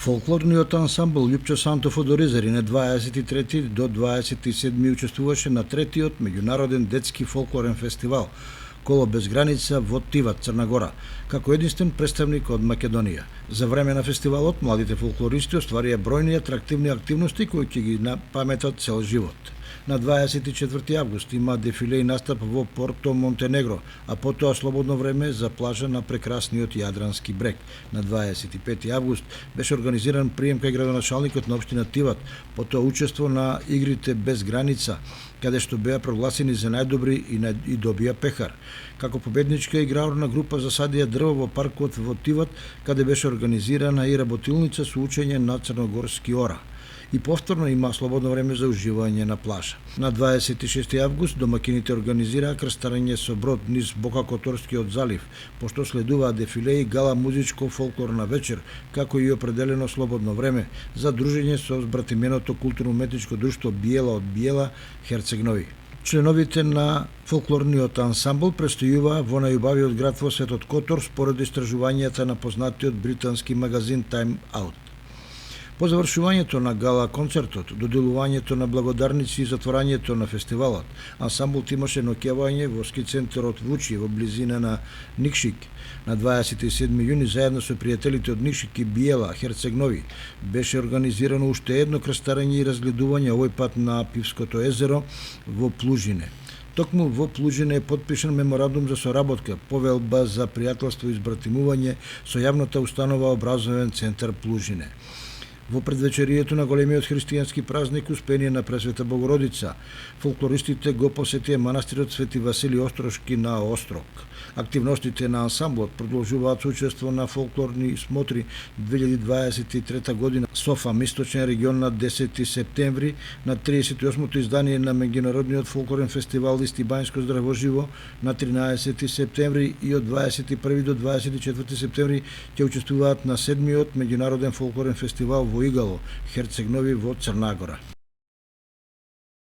Фолклорниот ансамбл Љупчо Сантов од Оризари на 23 до 27 учествуваше на третиот меѓународен детски фолклорен фестивал Коло без граница во Тиват, Црна Гора, како единствен представник од Македонија. За време на фестивалот, младите фолклористи остварија бројни атрактивни активности кои ќе ги паметат цел живот. На 24 август има дефиле и настап во Порто Монтенегро, а потоа слободно време за плажа на прекрасниот Јадрански брег. На 25 август беше организиран прием кај градоначалникот на општина Тиват, потоа учество на игрите без граница, каде што беа прогласени за најдобри и добија пехар. Како победничка играорна група засадија дрво во паркот во Тиват, каде беше организирана и работилница со учење на црногорски ора. И повторно има слободно време за уживање на плажа. На 26 август домакините организираа крстарење со брод низ Бока-Которскиот залив, пошто следуваа дефиле и гала музичко-фолклорна вечер, како и определено слободно време за дружење со збратименото културно-уметничко друштво Биела од Биела, Херцег Нови. Членовите на фолклорниот ансамбл престојуваа во најубавиот град во светот Котор според истражувањата на познатиот британски магазин Time Out. По завршувањето на гала концертот, доделувањето на благодарници и затворањето на фестивалот, ансамблот имаше ноќевање во ски центарот Вучи во близина на Никшик. На 27 јуни заедно со пријателите од Никшик и Биела, Херцег Нови, беше организирано уште едно крстарење и разгледување, овој пат на Пивското езеро во Плужине. Токму во Плужине е потпишан меморандум за соработка, повелба за пријателство и збратимување со јавната установа Образовен центар Плужине. Во предвечерието на големиот христијански празник Успение на Пресвета Богородица, фолклористите го посетија манастирот Свети Василий Острошки на Острог. Активностите на ансамблот продолжуваат со учество на фолклорни смотри 2023 година Софам, Источен регион на 10 септември, на 38-то издание на меѓународниот фолклорен фестивал Исти Бањско здраво живо на 13 септември и од 21 до 24 септември ќе учествуваат на 7-миот меѓународен фолклорен фестивал во Игало, Херцег Нови во Црна Гора.